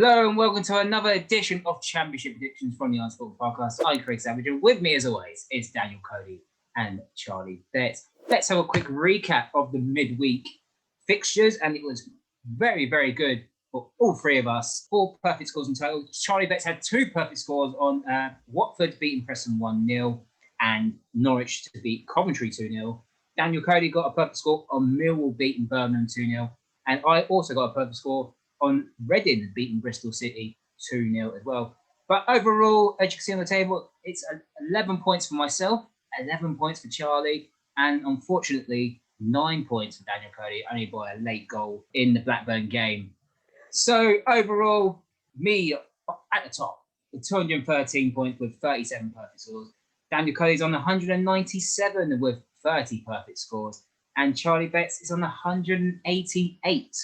Hello and welcome to another edition of Championship Predictions from the Iron Sport Podcast. I'm Craig Savage and with me as always is Daniel Cody and Charlie Betts. Let's have a quick recap of the midweek fixtures, and it was very, very good for all three of us. 4 perfect scores in total. Charlie Betts had 2 perfect scores on Watford beating Preston 1-0 and Norwich to beat Coventry 2-0. Daniel Cody got a perfect score on Millwall beating Birmingham 2-0, and I also got a perfect score on Reading beating Bristol City 2-0 as well. But overall, as you can see on the table, it's 11 points for myself, 11 points for Charlie, and unfortunately, 9 points for Daniel Cody, only by a late goal in the Blackburn game. So overall, me at the top with 213 points with 37 perfect scores. Daniel Cody's on 197 with 30 perfect scores. And Charlie Betts is on 188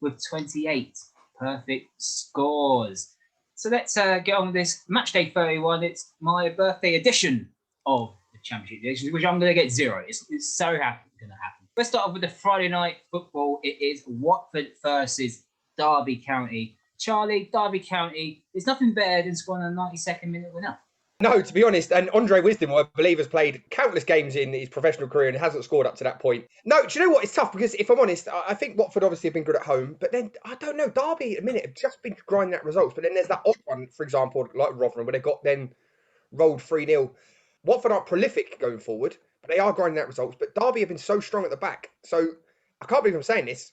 with 28 perfect scores. So let's get on with this. Matchday 31, it's my birthday edition of the Championship edition, which I'm going to get 0. It's so going to happen. Let's start off with the Friday night football. It is Watford versus Derby County. Charlie, Derby County, there's nothing better than scoring a 92nd minute winner. No, to be honest, and Andre Wisdom, I believe, has played countless games in his professional career and hasn't scored up to that point. No, do you know what? It's tough because, if I'm honest, I think Watford obviously have been good at home, but then, I don't know, Derby at a minute have just been grinding out results, but then there's that odd one, for example, like Rotherham, where they got then rolled 3-0. Watford aren't prolific going forward, but they are grinding out results, but Derby have been so strong at the back. So, I can't believe I'm saying this,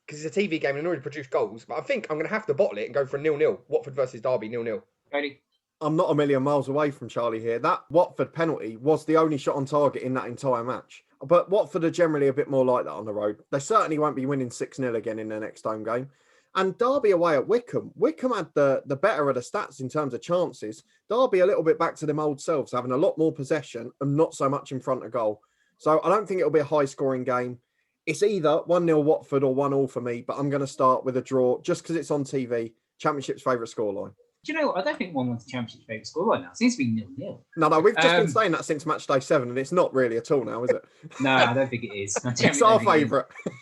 because it's a TV game and already produced goals, but I think I'm going to have to bottle it and go for a 0-0. Watford versus Derby, 0-0. Cody? I'm not a million miles away from Charlie here. That Watford penalty was the only shot on target in that entire match. But Watford are generally a bit more like that on the road. They certainly won't be winning 6-0 again in their next home game. And Derby away at Wycombe. Wycombe had the better of the stats in terms of chances. Derby a little bit back to them old selves, having a lot more possession and not so much in front of goal. So I don't think it'll be a high-scoring game. It's either 1-0 Watford or 1-1 for me, but I'm going to start with a draw just because it's on TV. Championship's favourite scoreline. Do you know what? I don't think 1-1's the Championship's favourite score right now. It seems to be 0-0. No, we've just been saying that since Matchday 7, and it's not really at all now, is it? No, I don't think it is. It's our favourite. The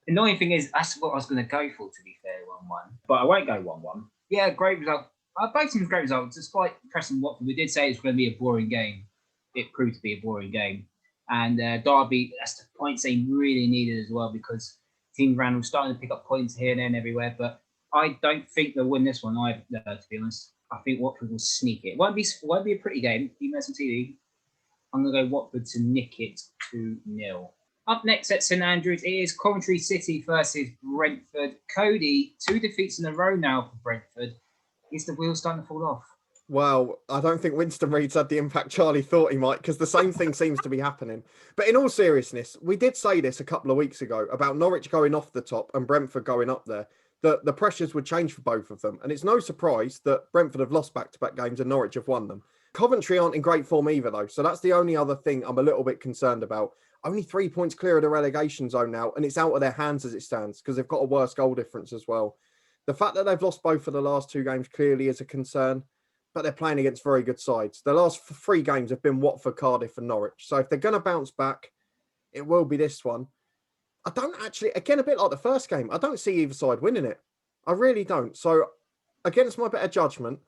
annoying thing is, that's what I was going to go for, to be fair, 1-1. But I won't go 1-1. Yeah, great result. Both teams great results. Despite Preston Watford, we did say it was going to be a boring game. It proved to be a boring game. And Derby, that's the points they really needed as well, because Team Randall starting to pick up points here and there and everywhere. But I don't think they'll win this one either, to be honest. I think Watford will sneak it. It won't be a pretty game, even though it's on TV. I'm going to go Watford to nick it 2-0. Up next at St Andrews, it is Coventry City versus Brentford. Cody, 2 defeats in a row now for Brentford. Is the wheel starting to fall off? Well, I don't think Winston Reid's had the impact Charlie thought he might, because the same thing seems to be happening. But in all seriousness, we did say this a couple of weeks ago about Norwich going off the top and Brentford going up there. The pressures would change for both of them. And it's no surprise that Brentford have lost back-to-back games and Norwich have won them. Coventry aren't in great form either, though. So that's the only other thing I'm a little bit concerned about. Only 3 points clear of the relegation zone now, and it's out of their hands as it stands because they've got a worse goal difference as well. The fact that they've lost both of the last 2 games clearly is a concern, but they're playing against very good sides. The last 3 games have been Watford, Cardiff and Norwich. So if they're going to bounce back, it will be this one. I don't actually, again, a bit like the first game, I don't see either side winning it. I really don't. So, against my better judgment,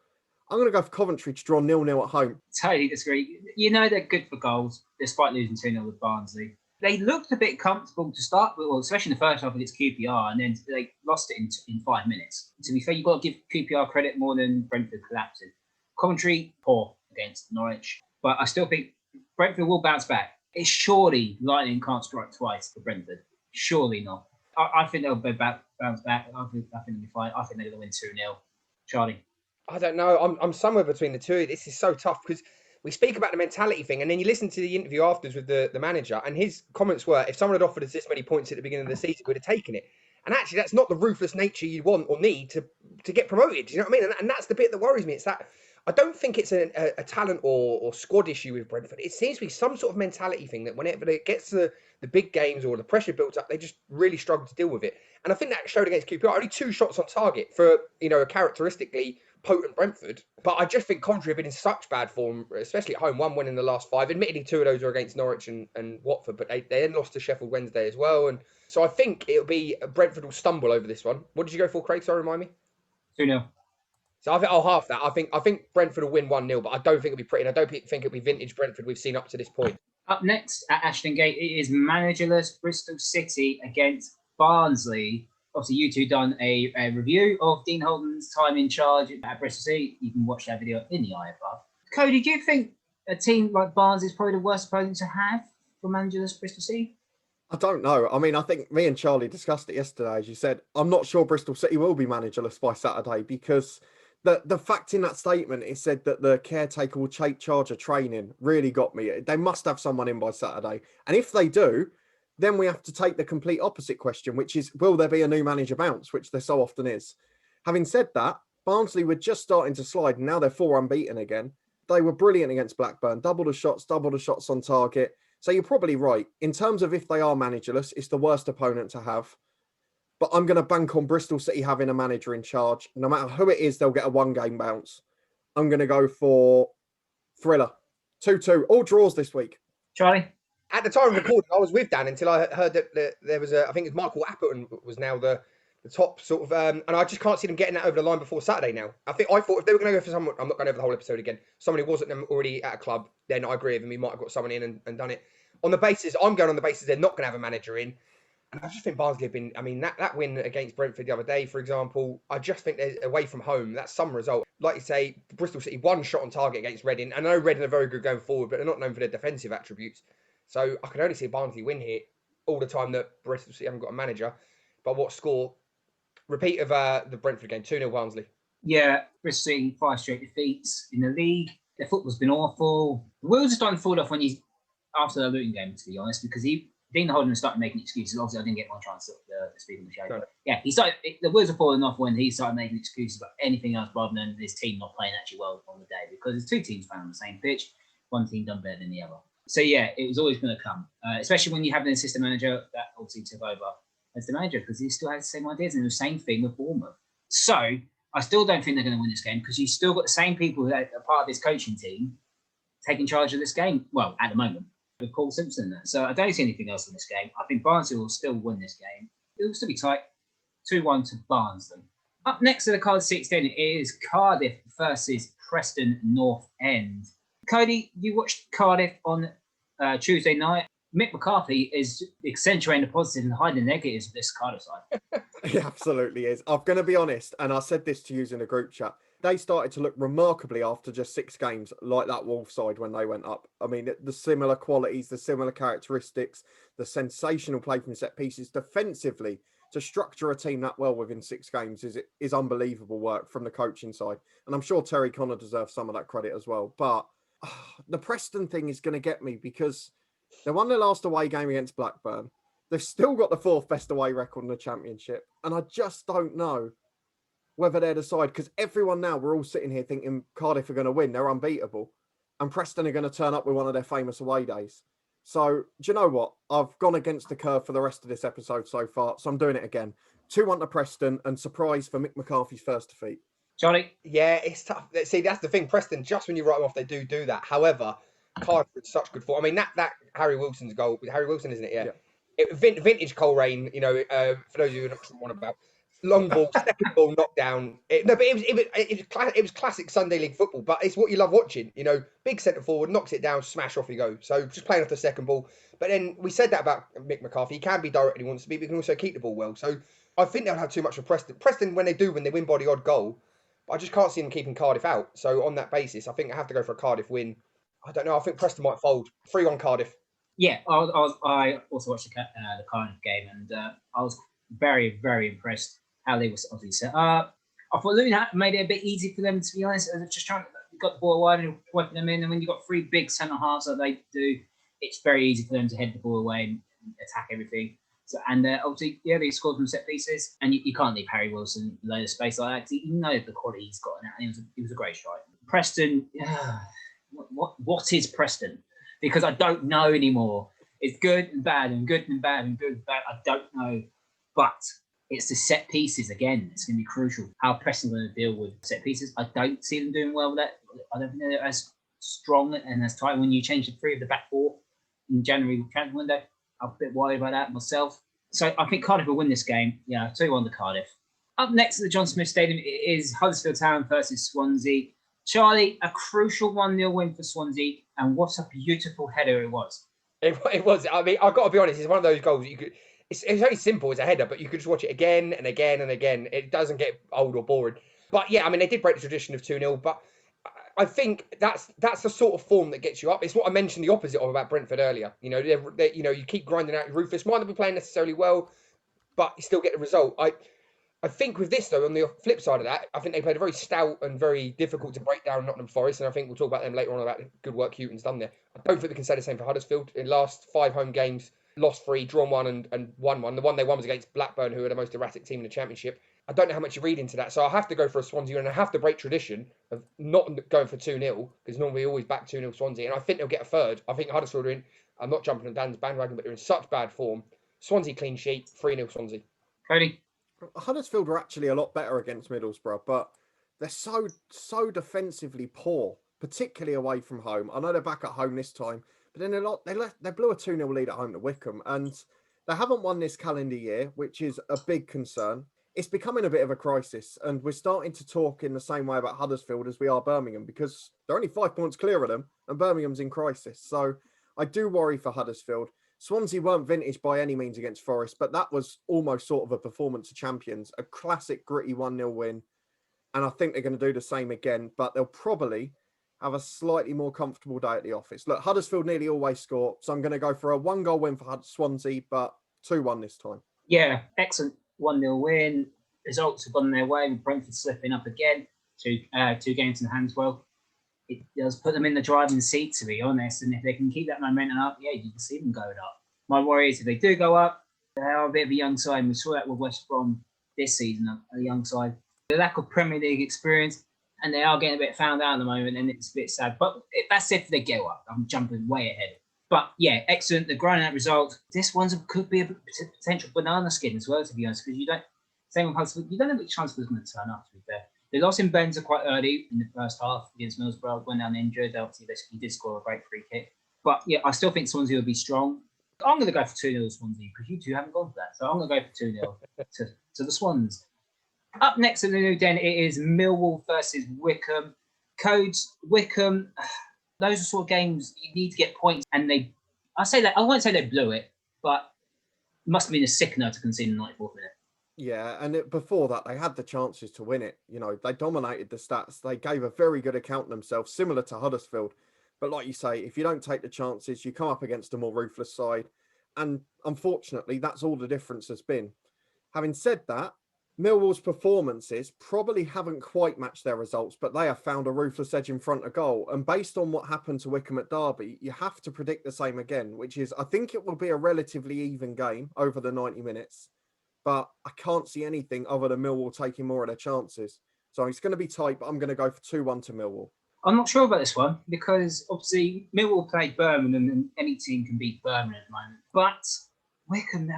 I'm going to go for Coventry to draw 0-0 at home. Totally disagree. You know they're good for goals, despite losing 2-0 with Barnsley. They looked a bit comfortable to start with, well, especially in the first half against QPR, and then they lost it in 5 minutes. To be fair, you've got to give QPR credit more than Brentford collapsing. Coventry, poor against Norwich. But I still think Brentford will bounce back. It's surely lightning can't strike twice for Brentford. Surely not. I think they'll bounce back. I think they'll be fine. I think they're going to win 2-0. Charlie? I don't know. I'm somewhere between the two. This is so tough because we speak about the mentality thing, and then you listen to the interview afterwards with the manager, and his comments were, if someone had offered us this many points at the beginning of the season, we'd have taken it. And actually, that's not the ruthless nature you want or need to get promoted. You know what I mean? And that's the bit that worries me. It's that I don't think it's a talent or squad issue with Brentford. It seems to be some sort of mentality thing that whenever it gets to the big games or the pressure builds up, they just really struggle to deal with it. And I think that showed against QPR. Only 2 shots on target for, a characteristically potent Brentford. But I just think Coventry have been in such bad form, especially at home. 1 win in the last 5. Admittedly, 2 of those are against Norwich and Watford, but they then lost to Sheffield Wednesday as well. And so I think it'll be Brentford will stumble over this one. What did you go for, Craig? Sorry, remind me. 2-0. So I think I'll half that. I think Brentford will win 1-0, but I don't think it'll be pretty. And I don't think it'll be vintage Brentford we've seen up to this point. Up next at Ashton Gate, it is managerless Bristol City against Barnsley. Obviously, you two done a review of Dean Holden's time in charge at Bristol City. You can watch that video in the eye above. Cody, do you think a team like Barnsley is probably the worst opponent to have for managerless Bristol City? I don't know. I mean, I think me and Charlie discussed it yesterday. As you said, I'm not sure Bristol City will be managerless by Saturday because the fact in that statement, it said that the caretaker will take charge of training, really got me. They must have someone in by Saturday. And if they do, then we have to take the complete opposite question, which is, will there be a new manager bounce, which there so often is. Having said that, Barnsley were just starting to slide, and now they're 4 unbeaten again. They were brilliant against Blackburn, double the shots on target. So you're probably right. In terms of if they are managerless, it's the worst opponent to have. But I'm going to bank on Bristol City having a manager in charge. No matter who it is, they'll get a 1-game bounce. I'm going to go for thriller. 2-2. All draws this week. Charlie? At the time of recording, I was with Dan until I heard that there was I think it's Michael Appleton was now the top sort of, and I just can't see them getting that over the line before Saturday now. I thought if they were going to go for someone, I'm not going over the whole episode again, someone who wasn't already at a club, then I agree with him. He might have got someone in and done it. I'm going on the basis they're not going to have a manager in. And I just think Barnsley have been, I mean, that win against Brentford the other day, for example, I just think they're away from home. That's some result. Like you say, Bristol City, 1 shot on target against Reading. I know Reading are very good going forward, but they're not known for their defensive attributes. So I can only see Barnsley win here all the time that Bristol City haven't got a manager. But what score? Repeat of the Brentford game, 2-0 Barnsley. Yeah, Bristol City, 5 straight defeats in the league. Their football's been awful. The wheels are starting to fall off after the Luton game, to be honest, because Dean Holden started making excuses. Obviously, I didn't get my chance to speak on the show. No. Yeah, the wheels are falling off when he started making excuses about anything else rather than this team not playing actually well on the day, because there's 2 teams playing on the same pitch, one team done better than the other. So yeah, it was always going to come, especially when you have an assistant manager that obviously took over as the manager, because he still has the same ideas, and the same thing with Bournemouth. So I still don't think they're going to win this game, because you've still got the same people that are part of this coaching team taking charge of this game. Well, at the moment, with Paul Simpson there. So I don't see anything else in this game. I think Barnsley will still win this game. It will still be tight. 2-1 to Barnsley. Up next to the card 16 is Cardiff versus Preston North End. Cody, you watched Cardiff on Tuesday night. Mick McCarthy is accentuating the positives and hiding the negatives of this Cardiff side. He absolutely is. I'm going to be honest, and I said this to you in a group chat. They started to look remarkably after just 6 games, like that Wolves side when they went up. I mean, the similar qualities, the similar characteristics, the sensational play from set pieces defensively. To structure a team that well within 6 games is unbelievable work from the coaching side. And I'm sure Terry Connor deserves some of that credit as well. But the Preston thing is going to get me, because they won their last away game against Blackburn. They've still got the 4th best away record in the Championship. And I just don't know whether they're the side, because everyone now, we're all sitting here thinking Cardiff are going to win. They're unbeatable. And Preston are going to turn up with one of their famous away days. So, do you know what? I've gone against the curve for the rest of this episode so far. So I'm doing it again. 2-1 to Preston, and surprise for Mick McCarthy's first defeat. Charlie? Yeah, it's tough. See, that's the thing. Preston, just when you write them off, they do that. However, Cardiff is such good form. I mean, that Harry Wilson's goal, Harry Wilson, isn't it? Yeah. Vintage Coleraine, for those of you who don't know what I'm about. Long ball, second ball, knockdown. It was classic Sunday League football, but it's what you love watching. Big centre forward, knocks it down, smash, off you go. So just playing off the second ball. But then we said that about Mick McCarthy. He can be direct when he wants to be, but he can also keep the ball well. So I think they'll have too much for Preston. Preston, when they win by the odd goal. But I just can't see them keeping Cardiff out. So on that basis, I think I have to go for a Cardiff win. I don't know. I think Preston might fold. 3-1 Cardiff. Yeah, I also watched the Cardiff game, and I was very, very impressed how they were obviously set up. I thought Luton made it a bit easy for them, to be honest. Just trying to got the ball wide and whipping them in, and when you've got 3 big centre halves that they do, it's very easy for them to head the ball away and attack everything. So, and obviously, yeah, they scored from set pieces, and you can't leave Harry Wilson load of space like that, because you know the quality he's got in that, and it was a great strike. Preston, what is Preston? Because I don't know anymore. It's good and bad and good and bad and good and bad. I don't know. But it's the set pieces again. It's going to be crucial. How Preston are going to deal with set pieces. I don't see them doing well with that. I don't think they're as strong and as tight when you change the 3 of the back 4 in January transfer window. I'm a bit worried about that myself. So I think Cardiff will win this game. 2-1 to Cardiff. Up next at the John Smith Stadium is Huddersfield Town versus Swansea. Charlie, a crucial 1-0 win for Swansea, and what a beautiful header it was. It was. I mean, I've got to be honest. It's one of those goals you could. It's very simple as a header, but you could just watch it again and again and again. It doesn't get old or boring. But yeah, I mean, they did break the tradition of 2-0, but I think that's the sort of form that gets you up. It's what I mentioned the opposite of about Brentford earlier. You know, you keep grinding out. You're ruthless. Might not be playing necessarily well, but you still get the result. I think with this, though, on the flip side of that, I think they played a very stout and very difficult to break down Nottingham Forest, and I think we'll talk about them later on about the good work Houghton's done there. I don't think we can say the same for Huddersfield. In last 5 home games, lost 3, drawn 1 and won 1. The one they won was against Blackburn, who are the most erratic team in the Championship. I don't know how much you read into that, so I have to go for a Swansea, and I have to break tradition of not going for 2-0, because normally we always back 2-0 Swansea, and I think they'll get a third. I think Huddersfield are in, I'm not jumping on Dan's bandwagon, but they're in such bad form. Swansea clean sheet, 3-0 Swansea. Cody? Huddersfield are actually a lot better against Middlesbrough, but they're so defensively poor, particularly away from home. I know they're back at home this time, but then they blew a 2-0 lead at home to Wycombe, and they haven't won this calendar year, which is a big concern. It's becoming a bit of a crisis, and we're starting to talk in the same way about Huddersfield as we are Birmingham, because they're only 5 points clear of them, and Birmingham's in crisis. So I do worry for Huddersfield. Swansea weren't vintage by any means against Forest, but that was almost sort of a performance of champions, a classic gritty 1-0 win. And I think they're going to do the same again, but they'll probably have a slightly more comfortable day at the office. Look, Huddersfield nearly always score, so I'm going to go for a 1-goal win for Swansea, but 2-1 this time. Yeah, excellent 1-0 win. Results have gone their way, with Brentford slipping up again, 2 games in hand. Well, it does put them in the driving seat, to be honest. And if they can keep that momentum up, yeah, you can see them going up. My worry is if they do go up, they are a bit of a young side. We saw that with West Brom this season, a young side. The lack of Premier League experience, and they are getting a bit found out at the moment, and it's a bit sad. But that's if they go up. I'm jumping way ahead. But yeah, excellent. They're grinding out result. This one could be a potential banana skin as well, to be honest, because you don't know which transfer is going to turn up, to be fair. They lost in Benza quite early in the first half against Middlesbrough, went down injured. Obviously, he did score a great free kick. But yeah, I still think Swansea will be strong. I'm going to go for 2-0 Swansea, because you two haven't gone for that. So I'm going to go for 2-0 to the Swans. Up next in the new den, it is Millwall versus Wycombe. Codes, Wycombe, those are sort of games you need to get points. And I won't say they blew it, but it must have been a sickener to concede in the 94th minute. Yeah, and before that, they had the chances to win it. You know, they dominated the stats. They gave a very good account of themselves, similar to Huddersfield. But like you say, if you don't take the chances, you come up against a more ruthless side. And unfortunately, that's all the difference has been. Having said that, Millwall's performances probably haven't quite matched their results, but they have found a ruthless edge in front of goal. And based on what happened to Wycombe at Derby, you have to predict the same again, which is, I think it will be a relatively even game over the 90 minutes. But I can't see anything other than Millwall taking more of their chances. So it's going to be tight, but I'm going to go for 2-1 to Millwall. I'm not sure about this one, because obviously Millwall played Birmingham, and any team can beat Birmingham at the moment. But Wycombe,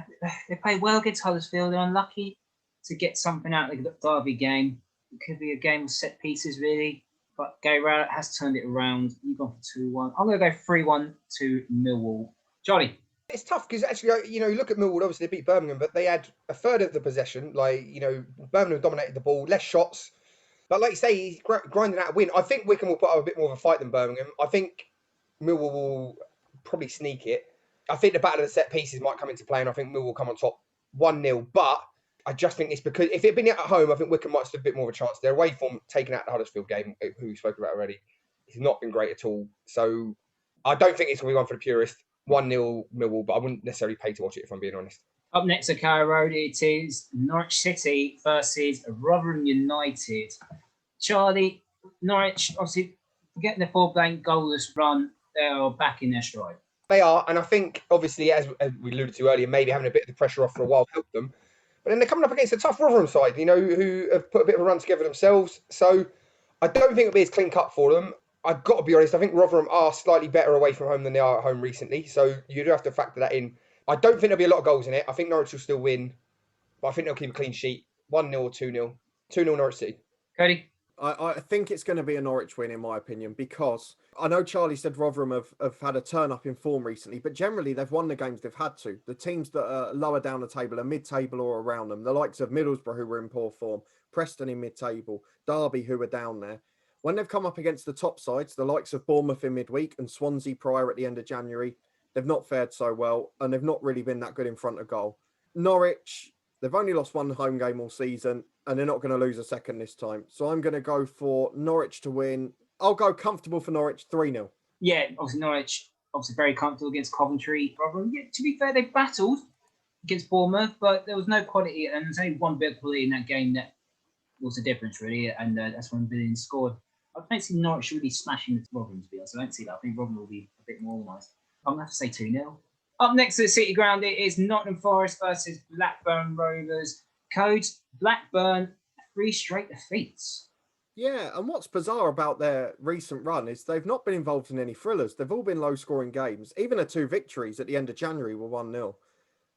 they played well against Huddersfield. They're unlucky to get something out of the Derby game. It could be a game with set pieces, really. But Gary Rowett has turned it around. You've gone for 2-1. I'm going to go 3-1 to Millwall. Charlie? It's tough because actually, you look at Millwall, obviously they beat Birmingham, but they had a third of the possession. Birmingham dominated the ball, less shots. But like you say, he's grinding out a win. I think Wycombe will put up a bit more of a fight than Birmingham. I think Millwall will probably sneak it. I think the battle of the set pieces might come into play, and I think Millwall will come on top 1-0. But I just think it's because if it had been at home, I think Wycombe might have stood a bit more of a chance. Their away form, taking out the Huddersfield game, who we spoke about already, has not been great at all. So I don't think it's going to be one for the purist. 1-0 Millwall, but I wouldn't necessarily pay to watch it if I'm being honest. Up next at Carrow Road, it is Norwich City versus Rotherham United. Charlie, Norwich, obviously, getting the 4-blank goalless run, they are back in their stride. They are, and I think, obviously, as we alluded to earlier, maybe having a bit of the pressure off for a while helped them. But then they're coming up against a tough Rotherham side, who have put a bit of a run together themselves. So I don't think it'll be as clean cut for them. I've got to be honest, I think Rotherham are slightly better away from home than they are at home recently. So you do have to factor that in. I don't think there'll be a lot of goals in it. I think Norwich will still win, but I think they'll keep a clean sheet. 1-0 or 2-0. 2-0 Norwich City. Cody? I think it's going to be a Norwich win, in my opinion, because I know Charlie said Rotherham have had a turn up in form recently, but generally they've won the games they've had to. The teams that are lower down the table are mid-table or around them. The likes of Middlesbrough, who were in poor form, Preston in mid-table, Derby, who were down there. When they've come up against the top sides, the likes of Bournemouth in midweek and Swansea prior at the end of January, they've not fared so well, and they've not really been that good in front of goal. Norwich, they've only lost one home game all season, and they're not going to lose a second this time. So I'm going to go for Norwich to win. I'll go comfortable for Norwich 3-0. Yeah, obviously Norwich, obviously very comfortable against Coventry. Yeah, to be fair, they battled against Bournemouth, but there was no quality, and there's only one bit of quality in that game that was the difference, really, and that's when Billion scored. I don't see Norwich really smashing the Rotherham, to be honest. I don't see that. I think Rotherham will be a bit more organised. I'm going to have to say 2-0. Up next to the City Ground, it is Nottingham Forest versus Blackburn Rovers. Codes, Blackburn, 3 straight defeats. Yeah, and what's bizarre about their recent run is they've not been involved in any thrillers. They've all been low-scoring games. Even the 2 victories at the end of January were 1-0.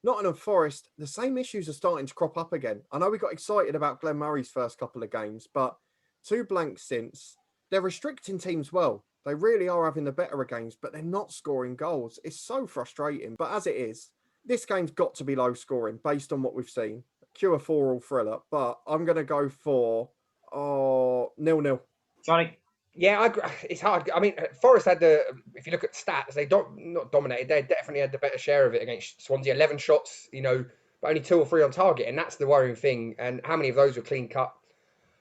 Nottingham Forest, the same issues are starting to crop up again. I know we got excited about Glenn Murray's first couple of games, but 2 blanks since. They're restricting teams well. They really are having the better of games, but they're not scoring goals. It's so frustrating. But as it is, this game's got to be low-scoring based on what we've seen. Cure 4-all thriller, but I'm going to go for 0-0. Charlie? Yeah, it's hard. I mean, Forest had if you look at stats, they not dominated. They definitely had the better share of it against Swansea. 11 shots, but only 2 or 3 on target, and that's the worrying thing. And how many of those were clean cut?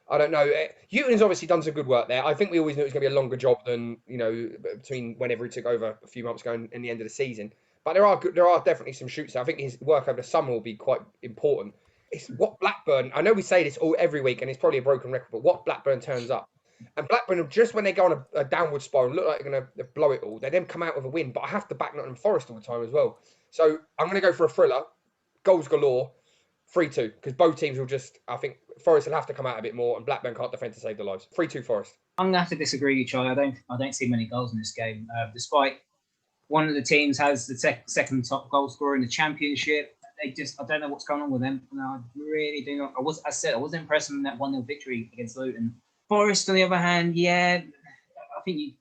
I don't know. Houghton's obviously done some good work there. I think we always knew it was going to be a longer job than, between whenever he took over a few months ago and the end of the season. But there are definitely some shoots there. I think his work over the summer will be quite important. It's what Blackburn, I know we say this every week, and it's probably a broken record, but what Blackburn turns up. And Blackburn, just when they go on a downward spiral, look like they're going to blow it all, they then come out with a win. But I have to back Nottingham Forest all the time as well. So I'm going to go for a thriller, goals galore, 3-2, because both teams will I think Forest will have to come out a bit more, and Blackburn can't defend to save their lives. 3-2 Forest. I'm going to have to disagree with you, Charlie. I don't see many goals in this game, despite one of the teams has the second top goal scorer in the Championship. I don't know what's going on with them. No, I really do not. I wasn't impressed with that 1-0 victory against Luton. Forest, on the other hand, yeah, I think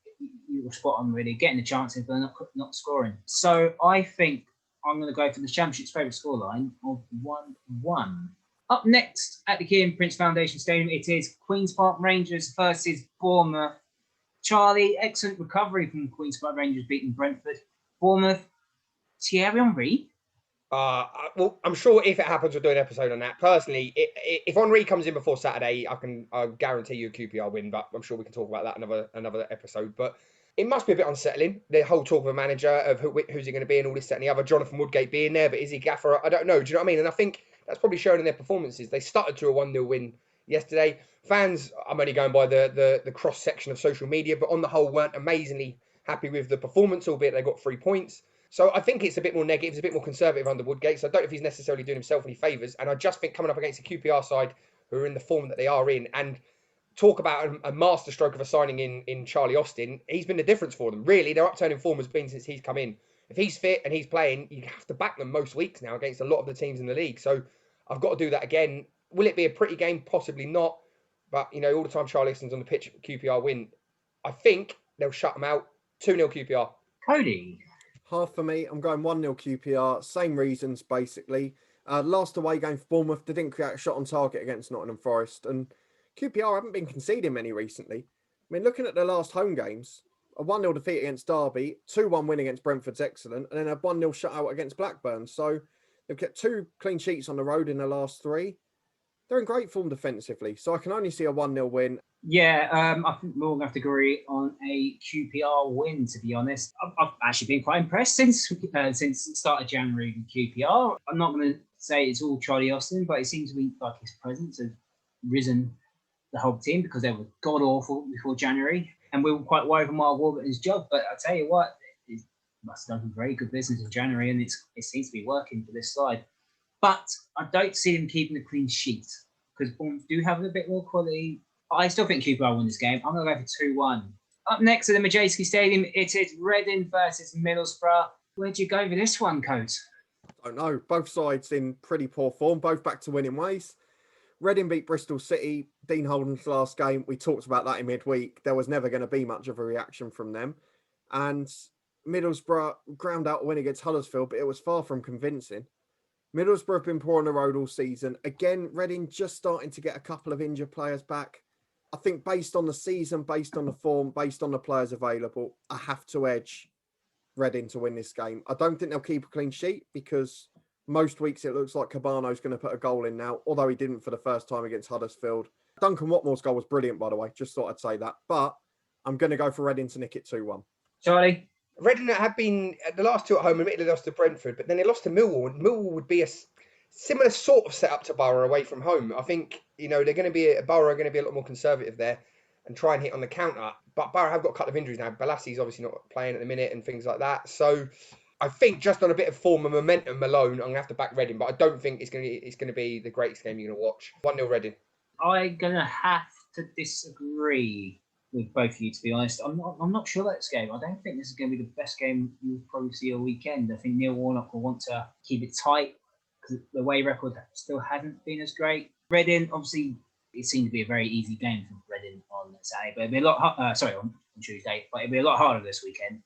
you were spot on, really, getting the chances but not scoring. So I think I'm going to go for the Championship's favourite scoreline of 1-1. Up next at the Kieran Prince Foundation Stadium, it is Queen's Park Rangers versus Bournemouth. Charlie, excellent recovery from Queen's Park Rangers beating Brentford. Bournemouth, Thierry Henry. Well, I'm sure if it happens, we'll do an episode on that. Personally, if Henry comes in before Saturday, I'll guarantee you a QPR win, but I'm sure we can talk about that another episode. But it must be a bit unsettling, the whole talk of a manager, of who's he going to be and all this, that and the other. Jonathan Woodgate being there, but is he gaffer? I don't know. Do you know what I mean? And I think that's probably shown in their performances. They started to a 1-0 win yesterday. Fans, I'm only going by the cross-section of social media, but on the whole weren't amazingly happy with the performance, albeit they got 3 points. So I think it's a bit more negative, it's a bit more conservative under Woodgate. So I don't know if he's necessarily doing himself any favours. And I just think coming up against a QPR side who are in the form that they are in, and talk about a masterstroke of a signing in Charlie Austin, he's been the difference for them. Really, their upturning form has been since he's come in. If he's fit and he's playing, you have to back them most weeks now against a lot of the teams in the league. So I've got to do that again. Will it be a pretty game? Possibly not. But, all the time Charlie Austin's on the pitch, QPR win. I think they'll shut them out. 2-0 QPR. Cody. Half for me. I'm going 1-0 QPR. Same reasons, basically. Last away game for Bournemouth, they didn't create a shot on target against Nottingham Forest. And QPR haven't been conceding many recently. I mean, looking at their last home games, a 1-0 defeat against Derby, 2-1 win against Brentford's excellent, and then a 1-0 shutout against Blackburn. So they've kept 2 clean sheets on the road in the last 3. They're in great form defensively, so I can only see a 1-0 win. Yeah, I think we're all going to have to agree on a QPR win, to be honest. I've actually been quite impressed since the start of January with QPR. I'm not going to say it's all Charlie Austin, but it seems to be like his presence has risen the whole team, because they were god-awful before January. And we were quite worried for Mark Warburton's job. But I tell you what, he must have done very good business in January, and it seems to be working for this side. But I don't see them keeping a clean sheet, because Bournemouth do have a bit more quality. I still think QPR win this game. I'm going to go for 2-1. Up next at the Matchday Stadium, it is Reading versus Middlesbrough. Where'd you go for this one, Coach? I don't know. Both sides in pretty poor form, both back to winning ways. Reading beat Bristol City, Dean Holden's last game. We talked about that in midweek. There was never going to be much of a reaction from them. And Middlesbrough ground out a win against Huddersfield, but it was far from convincing. Middlesbrough have been poor on the road all season. Again, Reading just starting to get a couple of injured players back. I think based on the season, based on the form, based on the players available, I have to edge Reading to win this game. I don't think they'll keep a clean sheet because most weeks it looks like Cabano's going to put a goal in now, although he didn't for the first time against Huddersfield. Duncan Watmore's goal was brilliant, by the way. Just thought I'd say that. But I'm going to go for Reading to nick it 2-1. Charlie? Reading have been the last two at home, admittedly lost to Brentford, but then they lost to Millwall. And Millwall would be a similar sort of setup to Borough away from home. I think, they're going to be, Borough are going to be a lot more conservative there and try and hit on the counter. But Borough have got a couple of injuries now. Balassi's obviously not playing at the minute and things like that. So I think just on a bit of form and momentum alone, I'm going to have to back Reading. But I don't think it's going to be the greatest game you're going to watch. 1-0 Reading. I'm going to have to disagree with both of you, to be honest. I'm not sure that's game. I don't think this is going to be the best game you'll probably see all weekend. I think Neil Warnock will want to keep it tight because the away record still hasn't been as great. Reading, obviously, it seemed to be a very easy game for Reading on Saturday, but it'll be a lot on Tuesday, but it'll be a lot harder this weekend.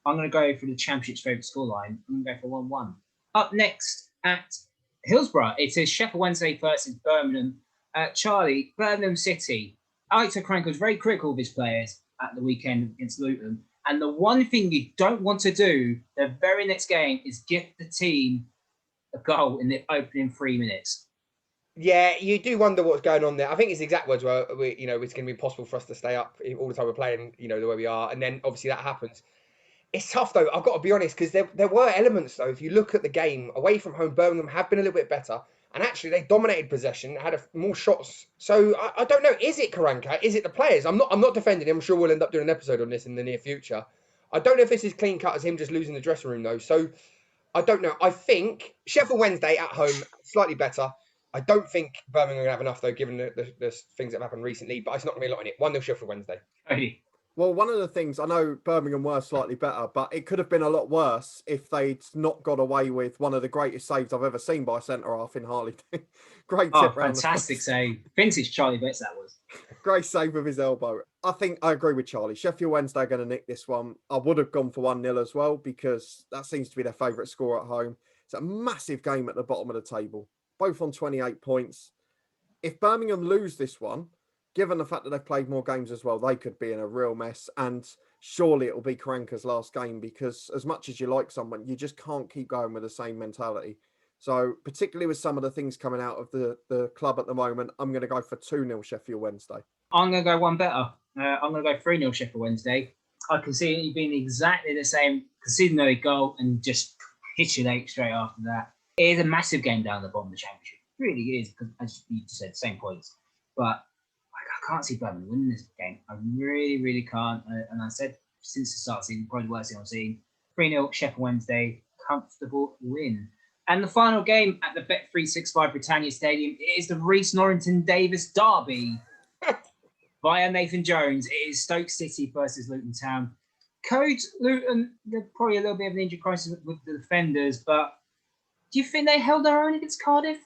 I'm going to go for the Championship's favourite scoreline. I'm going to go for 1-1. Up next at Hillsborough, it is Sheffield Wednesday versus Birmingham. Charlie, Birmingham City. Alex Okranko was very critical of his players at the weekend against Luton. And the one thing you don't want to do the very next game is gift the team a goal in the opening 3 minutes. Yeah, you do wonder what's going on there. I think his exact words were, it's going to be impossible for us to stay up all the time we're playing, the way we are. And then obviously that happens. It's tough, though. I've got to be honest, because there were elements, though. If you look at the game, away from home, Birmingham have been a little bit better. And actually, they dominated possession, had more shots. So I don't know. Is it Karanka? Is it the players? I'm not defending him. I'm sure we'll end up doing an episode on this in the near future. I don't know if this is clean cut as him just losing the dressing room, though. So I don't know. I think Sheffield Wednesday at home, slightly better. I don't think Birmingham are going to have enough, though, given the things that have happened recently. But it's not going to be a lot in it. 1-0 Sheffield Wednesday. Cody. Well, one of the things, I know Birmingham were slightly better, but it could have been a lot worse if they'd not got away with one of the greatest saves I've ever seen by a centre-half in Harley. Great tip round. Fantastic save. Vintage Charlie Betts, that was. Great save with his elbow. I think I agree with Charlie. Sheffield Wednesday are going to nick this one. I would have gone for 1-0 as well because that seems to be their favourite score at home. It's a massive game at the bottom of the table, both on 28 points. If Birmingham lose this one, given the fact that they've played more games as well, they could be in a real mess. And surely it will be Karanka's last game because as much as you like someone, you just can't keep going with the same mentality. So particularly with some of the things coming out of the club at the moment, I'm going to go for 2-0 Sheffield Wednesday. I'm going to go one better. I'm going to go 3-0 Sheffield Wednesday. I can see it being exactly the same, conceding a goal and just capitulate straight after that. It is a massive game down the bottom of the Championship. It really is, because as you said, same points. But I can't see Birmingham winning this game. I really, really can't. And I said since the start of the season, probably the worst thing I've seen. 3-0 Sheffield Wednesday, comfortable win. And the final game at the Bet365 Britannia Stadium is the Reece Norrington Davis derby via Nathan Jones. It is Stoke City versus Luton Town. Codes, Luton, they're probably a little bit of an injury crisis with the defenders, but do you think they held their own against Cardiff?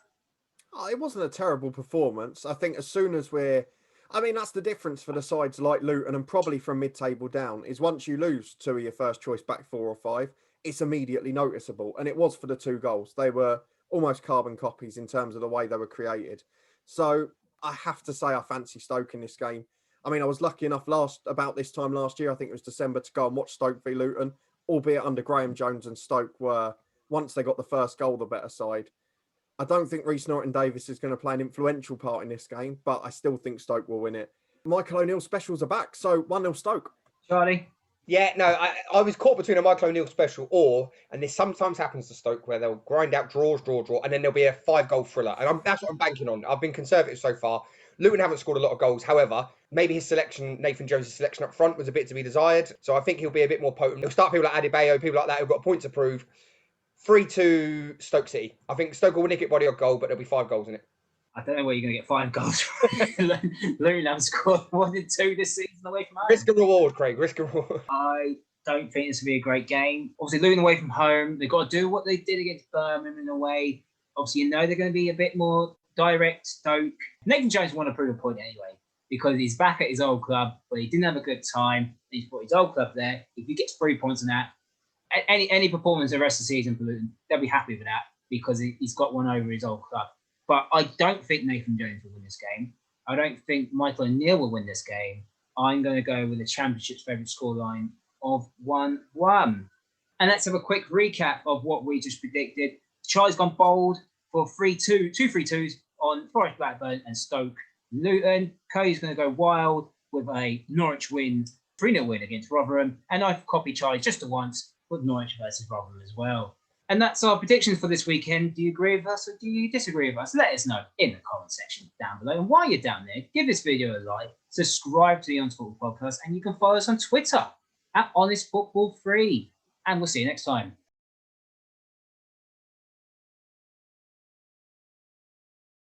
Oh, it wasn't a terrible performance. I think as soon as that's the difference for the sides like Luton and probably from mid-table down is once you lose two of your first choice back 4 or 5, it's immediately noticeable. And it was for the 2 goals. They were almost carbon copies in terms of the way they were created. So I have to say I fancy Stoke in this game. I mean, I was lucky enough about this time last year, I think it was December, to go and watch Stoke v Luton, albeit under Graham Jones, and Stoke were, once they got the first goal, the better side. I don't think Reece Norrington-Davis is going to play an influential part in this game, but I still think Stoke will win it. Michael O'Neill specials are back, so 1-0 Stoke. Charlie? Yeah, no, I was caught between a Michael O'Neill special and this sometimes happens to Stoke where they'll grind out draw, and then there'll be a 5-goal thriller. And that's what I'm banking on. I've been conservative so far. Luton haven't scored a lot of goals. However, maybe his selection, Nathan Jones' selection up front, was a bit to be desired. So I think he'll be a bit more potent. He'll start people like Adebayo, people like that who've got a point to prove. 3-2 Stoke City. I think Stoke will nick it by the odd goal, but there'll be 5 goals in it. I don't know where you're going to get 5 goals from. Luton have scored 1 and 2 this season away from home. Risk and reward, Craig. Risk and reward. I don't think this will be a great game. Obviously, Luton away from home, they've got to do what they did against Birmingham in a way. Obviously, they're going to be a bit more direct Stoke. Nathan Jones won to prove a point anyway, because he's back at his old club, but he didn't have a good time. He's put his old club there. If he gets 3 points on that, any performance the rest of the season for Luton, they'll be happy with that because he's got one over his old club. But I don't think Nathan Jones will win this game. I don't think Michael O'Neill will win this game. I'm going to go with the Championship's favourite scoreline of 1-1. And let's have a quick recap of what we just predicted. Charlie's gone bold for 3-2, 2-3-2s on Forest Blackburn and Stoke Luton. Cody's going to go wild with a Norwich win, 3-0 win against Rotherham. And I've copied Charlie just to once with Norwich versus Rotherham as well. And that's our predictions for this weekend. Do you agree with us or do you disagree with us? Let us know in the comment section down below. And while you're down there, give this video a like, subscribe to the Honest Football Podcast, and you can follow us on Twitter at Honest Football Free. And we'll see you next time.